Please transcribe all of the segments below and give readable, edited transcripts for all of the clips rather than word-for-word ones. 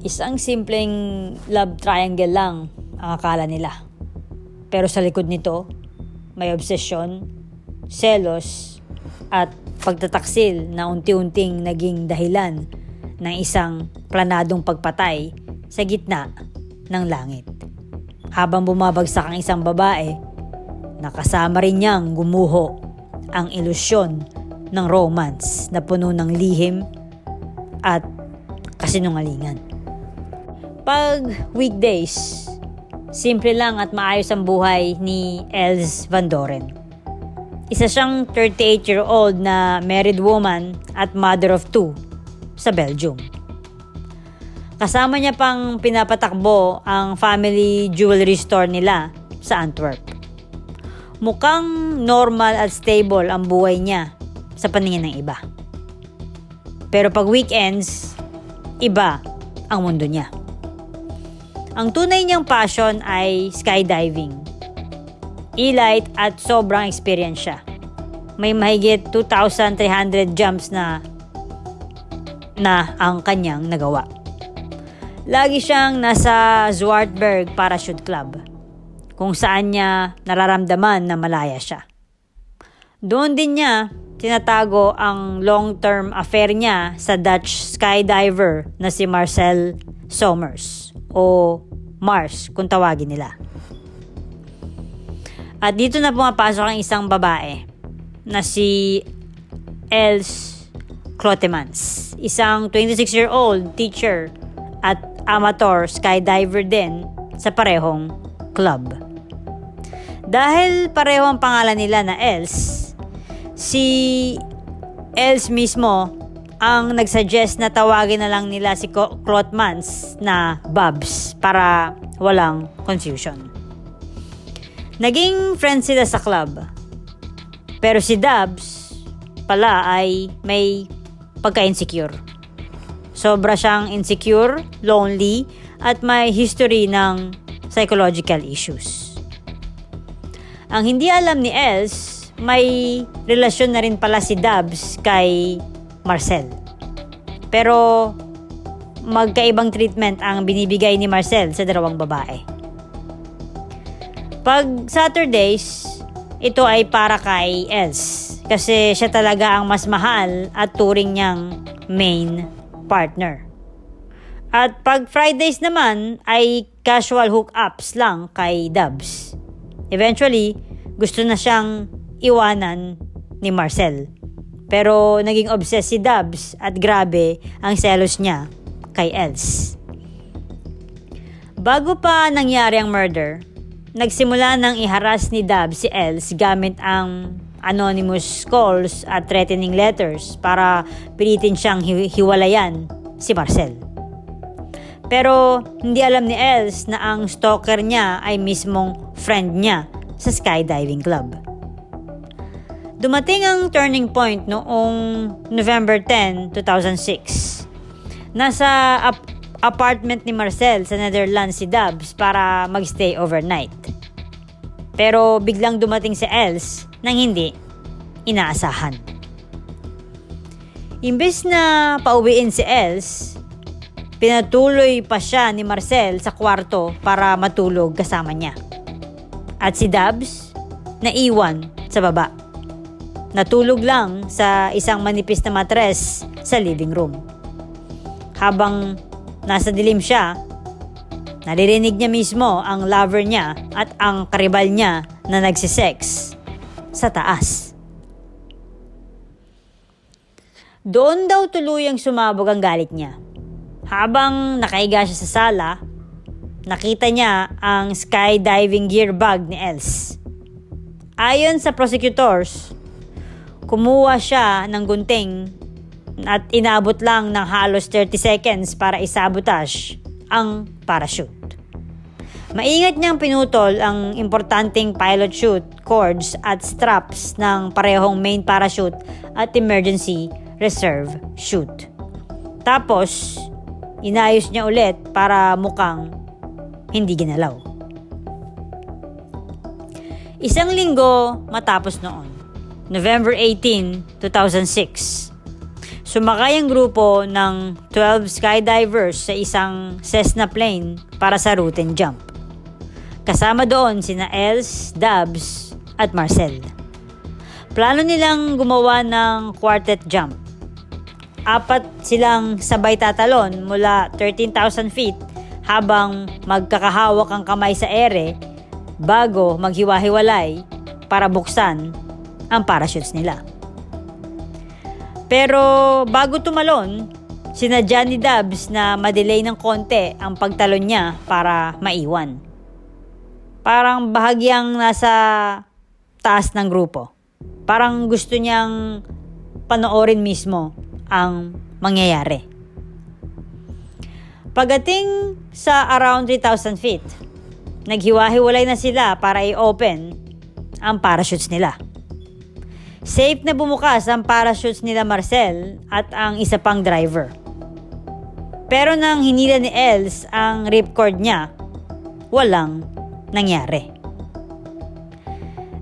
Isang simpleng love triangle lang ang akala nila. Pero sa likod nito, may obsesyon, selos, at pagtataksil na unti-unting naging dahilan ng isang planadong pagpatay sa gitna ng langit. Habang bumabagsak ang isang babae, nakasama rin niyang gumuho ang ilusyon ng romance na puno ng lihim at kasinungalingan. Pag weekdays, simple lang at maayos ang buhay ni Els Van Doren. Isa siyang 38-year-old na married woman at mother of 2 sa Belgium. Kasama niya pang pinapatakbo ang family jewelry store nila sa Antwerp. Mukhang normal at stable ang buhay niya sa paningin ng iba. Pero pag weekends, iba ang mundo niya. Ang tunay niyang passion ay skydiving. E-light at sobrang experience siya. May mahigit 2,300 jumps na ang kanyang nagawa. Lagi siyang nasa Zwartberg Parachute Club, kung saan niya nararamdaman na malaya siya. Doon din niya tinatago ang long-term affair niya sa Dutch skydiver na si Marcel Sommers o Mars kung tawagin nila. At dito na pumapasok ang isang babae na si Els Clotemans, isang 26-year-old teacher at amateur skydiver din sa parehong club. Dahil pareho ang pangalan nila na Els, si Els mismo ang nagsuggest na tawagin na lang nila si Clotemans na Babs para walang confusion. Naging friends sila sa club. Pero si Dabs pala ay may pagka-insecure. Sobra siyang insecure, lonely, at may history ng psychological issues. Ang hindi alam ni Els, may relasyon na rin pala si Dabs kay Marcel. Pero magkaibang treatment ang binibigay ni Marcel sa dalawang babae. Pag Saturdays, ito ay para kay Els kasi siya talaga ang mas mahal at turing niyang main partner. At pag Fridays naman ay casual hookups lang kay Dabs. Eventually, gusto na siyang iwanan ni Marcel. Pero naging obsessed si Dabs at grabe ang selos niya kay Els. Bago pa nangyari ang murder, nagsimula nang iharas ni Dabs si Els gamit ang anonymous calls at threatening letters para pilitin siyang hiwalayan si Marcel. Pero hindi alam ni Els na ang stalker niya ay mismong friend niya sa skydiving club. Dumating ang turning point noong November 10, 2006. Nasa apartment ni Marcel sa Netherlands si Dabs para magstay overnight. Pero biglang dumating si Els nang hindi inaasahan. Imbes na pauwiin si Els, pinatuloy pa siya ni Marcel sa kwarto para matulog kasama niya. At si Dabs naiwan sa baba. Natulog lang sa isang manipis na matres sa living room. Habang nasa dilim siya, naririnig niya mismo ang lover niya at ang karibal niya na nagsisex sa taas. Doon daw tuluyang sumabog ang galit niya. Habang nakaiga siya sa sala, nakita niya ang skydiving gear bag ni Els. Ayon sa prosecutors, kumuha siya ng gunting at inabot lang ng halos 30 seconds para isabotage ang parachute. Maingat niyang pinutol ang importanteng pilot chute, cords at straps ng parehong main parachute at emergency reserve chute. Tapos, inayos niya ulit para mukhang hindi ginalaw. Isang linggo matapos noon, November 18, 2006, Sumakay ang grupo ng 12 skydivers sa isang Cessna plane para sa route and jump. Kasama doon sina Els, Dubs at Marcel. Plano nilang gumawa ng quartet jump. 4 silang sabay tatalon mula 13,000 feet habang magkakahawak ang kamay sa ere bago maghiwa-hiwalay para buksan ang parachutes nila. Pero bago tumalon, sinadya ni Dubs na madelay ng konti ang pagtalon niya para maiwan. Parang bahagyang nasa taas ng grupo. Parang gusto niyang panoorin mismo ang mangyayari. Pagdating sa around 3,000 feet, naghiwa-hiwalay na sila para i-open ang parachutes nila. Safe na bumukas ang parachutes nila Marcel at ang isa pang driver. Pero nang hinila ni Els ang ripcord niya, walang nangyari.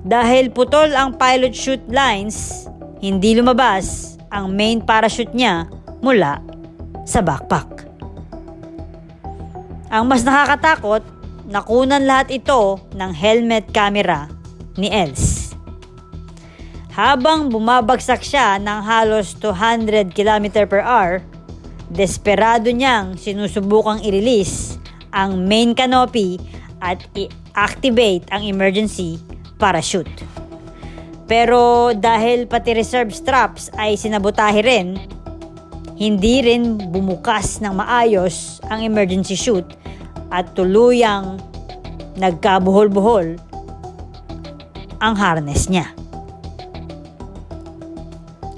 Dahil putol ang pilot chute lines, hindi lumabas ang main parachute niya mula sa backpack. Ang mas nakakatakot, nakunan lahat ito ng helmet camera ni Els. Habang bumabagsak siya ng halos 200 km/h, desperado niyang sinusubukang i-release ang main canopy at i-activate ang emergency parachute. Pero dahil pati reserve straps ay sinabotahe rin, hindi rin bumukas ng maayos ang emergency chute at tuluyang nagkabuhol-buhol ang harness niya.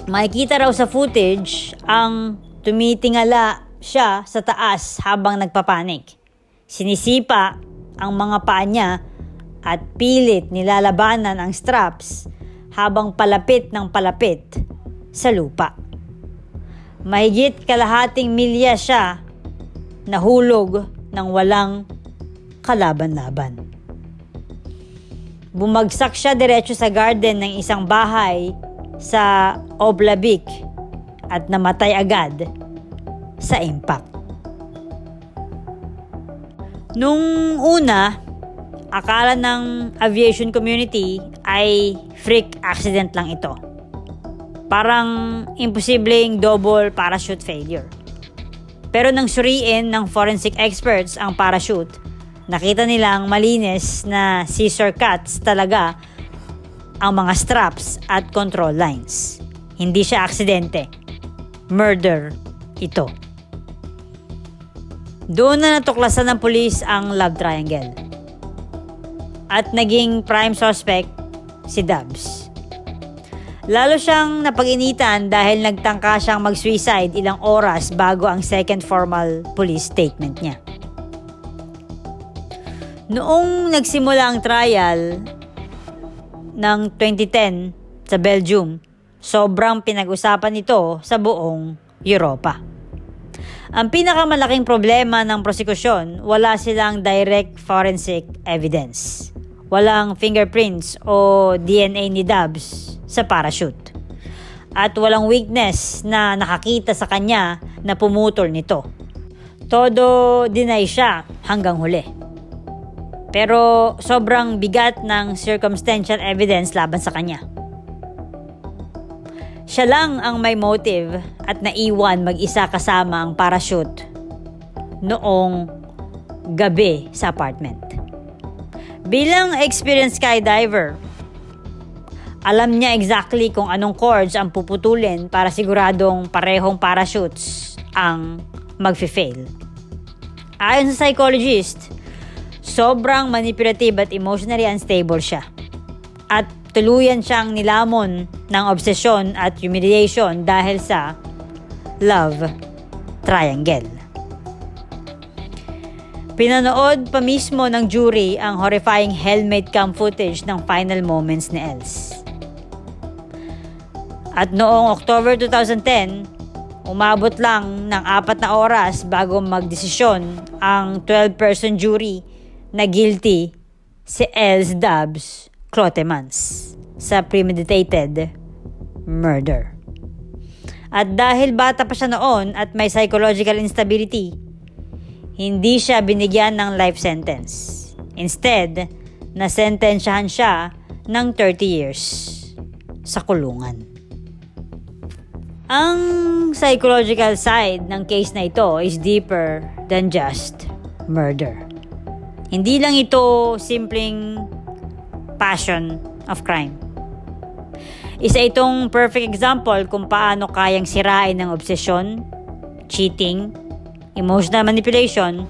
Makikita raw sa footage ang tumitingala siya sa taas habang nagpapanik. Sinisipa ang mga paa niya at pilit nilalabanan ang straps habang palapit ng palapit sa lupa. Mahigit kalahating milya siya nahulog ng walang kalaban-laban. Bumagsak siya diretso sa garden ng isang bahay sa Oblavik at namatay agad sa impact. Nung una, akala ng aviation community ay freak accident lang ito. Parang imposibleng double parachute failure. Pero nang suriin ng forensic experts ang parachute, nakita nilang malinis na scissor cuts talaga ang mga straps at control lines. Hindi siya aksidente. Murder ito. Doon na natuklasan ng pulis ang love triangle. At naging prime suspect si Dubs. Lalo siyang napag-initan dahil nagtangka siyang mag-suicide ilang oras bago ang second formal police statement niya. Noong nagsimula ang trial ng 2010 sa Belgium, sobrang pinag-usapan ito sa buong Europa. Ang pinakamalaking problema ng prosekusyon, wala silang direct forensic evidence. Walang fingerprints o DNA ni Dubs sa parachute. At walang witness na nakakita sa kanya na pumutol nito. Todo deny siya hanggang huli. Pero sobrang bigat ng circumstantial evidence laban sa kanya. Siya lang ang may motive at naiwan mag-isa kasama ang parachute noong gabi sa apartment. Bilang experienced skydiver, alam niya exactly kung anong cords ang puputulin para siguradong parehong parachutes ang magfi-fail. Ayon sa psychologist, sobrang manipulative at emotionally unstable siya. At tuluyan siyang nilamon ng obsesyon at humiliation dahil sa love triangle. Pinanood pa mismo ng jury ang horrifying helmet cam footage ng final moments ni Els. At noong October 2010, umabot lang ng 4 na oras bago magdesisyon ang 12-person jury na guilty si Els Dubs Clotemans sa premeditated murder. At dahil bata pa siya noon at may psychological instability, hindi siya binigyan ng life sentence. Instead, nasentensyahan siya ng 30 years sa kulungan. Ang psychological side ng case na ito is deeper than just murder. Hindi lang ito simpleng passion of crime. Isa itong perfect example kung paano kayang sirain ng obsesyon, cheating, emotional manipulation,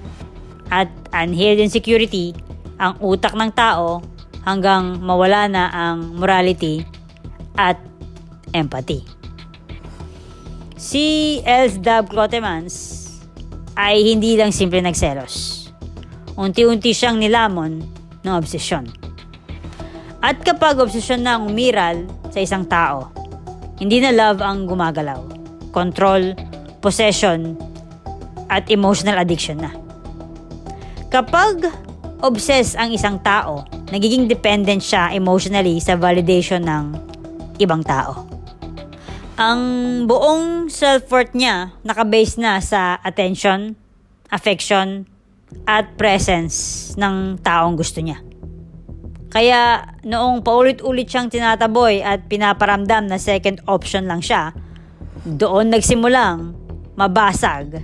at unhealed insecurity ang utak ng tao hanggang mawala na ang morality at empathy. Si Els Dab Clotemans ay hindi lang simple nagselos. Unti-unti siyang nilamon ng obsesyon. At kapag obsesyon na ang umiral sa isang tao, hindi na love ang gumagalaw. Control, possession, at emotional addiction na. Kapag obsessed ang isang tao, nagiging dependent siya emotionally sa validation ng ibang tao. Ang buong self-worth niya nakabase na sa attention, affection, at presence ng taong gusto niya. Kaya noong paulit-ulit siyang tinataboy at pinaparamdam na second option lang siya, doon nagsimulang mabasag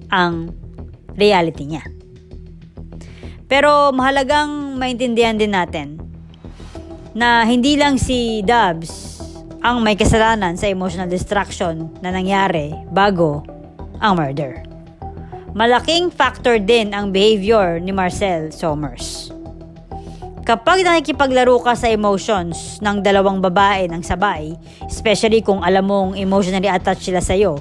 ang reality niya. Pero mahalagang maintindihan din natin na hindi lang si Dubs ang may kasalanan sa emotional distraction na nangyari bago ang murder. Malaking factor din ang behavior ni Marcel Somers. Kapag nakikipaglaro ka sa emotions ng dalawang babae ng sabay, especially kung alam mong emotionally attached sila sa'yo,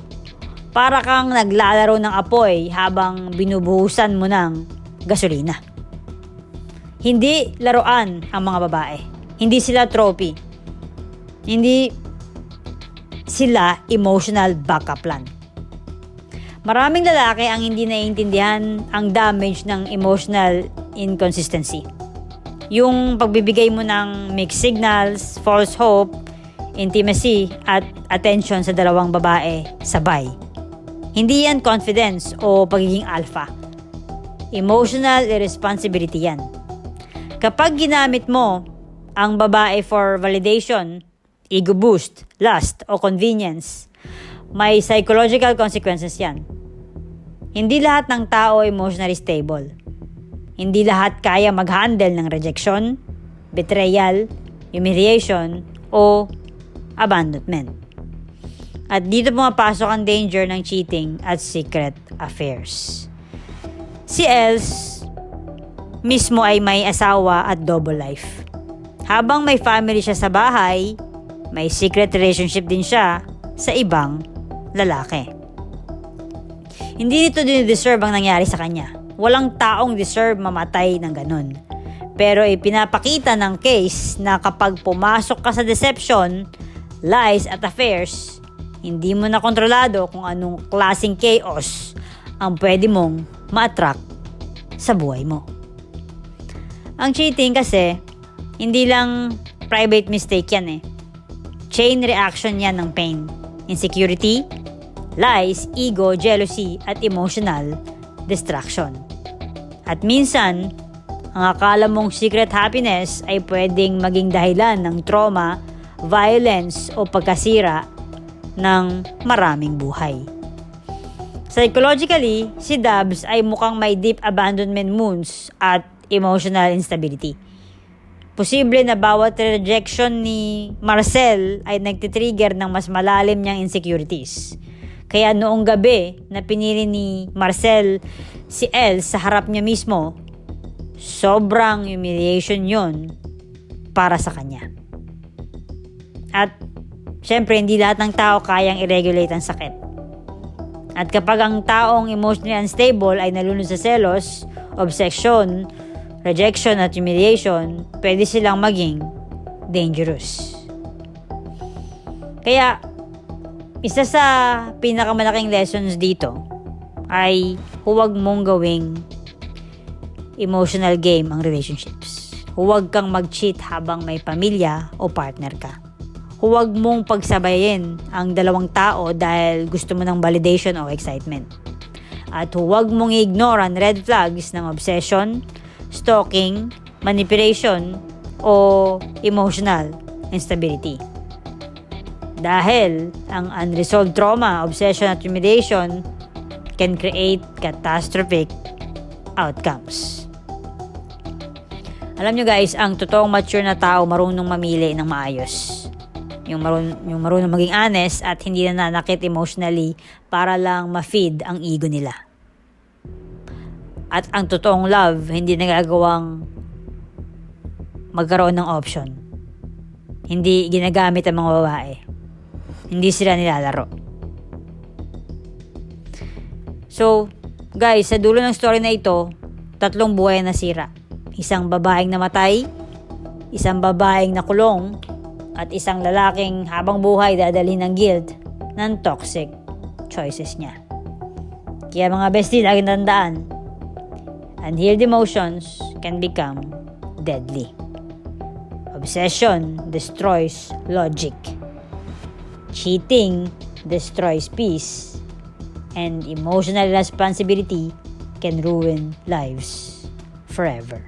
para kang naglalaro ng apoy habang binubuhusan mo ng gasolina. Hindi laruan ang mga babae. Hindi sila trophy. Hindi sila emotional backup plan. Maraming lalaki ang hindi naiintindihan ang damage ng emotional inconsistency. Yung pagbibigay mo ng mixed signals, false hope, intimacy, at attention sa dalawang babae sabay. Hindi yan confidence o pagiging alpha. Emotional irresponsibility yan. Kapag ginamit mo ang babae for validation, ego boost, lust, o convenience, may psychological consequences yan. Hindi lahat ng tao emotionally stable. Hindi lahat kaya mag-handle ng rejection, betrayal, humiliation, o abandonment. At dito pumapasok ang danger ng cheating at secret affairs. Si Els mismo ay may asawa at double life. Habang may family siya sa bahay, may secret relationship din siya sa ibang lalaki. Hindi nito dinideserve ang nangyari sa kanya. Walang taong deserve mamatay ng ganun. Pero ipinapakita ng case na kapag pumasok ka sa deception, lies at affairs, hindi mo na kontrolado kung anong klaseng chaos ang pwede mong ma-attract sa buhay mo. Ang cheating kasi, hindi lang private mistake yan eh. Chain reaction yan ng pain, insecurity, lies, ego, jealousy, at emotional distraction. At minsan, ang akala mong secret happiness ay pwedeng maging dahilan ng trauma, violence, o pagkasira ng maraming buhay. Psychologically, si Dubs ay mukhang may deep abandonment wounds at emotional instability. Posible na bawat rejection ni Marcel ay nagtitrigger ng mas malalim niyang insecurities. Kaya noong gabi na pinili ni Marcel si Els sa harap niya mismo, sobrang humiliation yon para sa kanya. At syempre, hindi lahat ng tao kayang i-regulate ang sakit. At kapag ang taong emotionally unstable ay nalunod sa selos, obsession, rejection at humiliation, pwede silang maging dangerous. Kaya, isa sa pinakamalaking lessons dito ay huwag mong gawing emotional game ang relationships. Huwag kang mag-cheat habang may pamilya o partner ka. huwag mong pagsabayin ang dalawang tao dahil gusto mo ng validation o excitement. At huwag mong ignore ang red flags ng obsession, stalking, manipulation, o emotional instability. Dahil ang unresolved trauma, obsession at humiliation can create catastrophic outcomes. Alam nyo guys, ang totoong mature na tao marunong mamili ng maayos. Yung marunong maging honest at hindi na nanakit emotionally para lang ma-feed ang ego nila. At ang totoong love, hindi nagagawang magkaroon ng option. Hindi ginagamit ang mga babae. Hindi sila nilalaro. So, guys, sa dulo ng story na ito, 3 buhay na nasira. Isang babaeng namatay, isang babaeng nakulong, at isang lalaking habang buhay dadalhin ng guilt ng toxic choices niya. Kaya mga bestie, laging tandaan, unhealed emotions can become deadly. Obsession destroys logic. Cheating destroys peace. And emotional responsibility can ruin lives forever.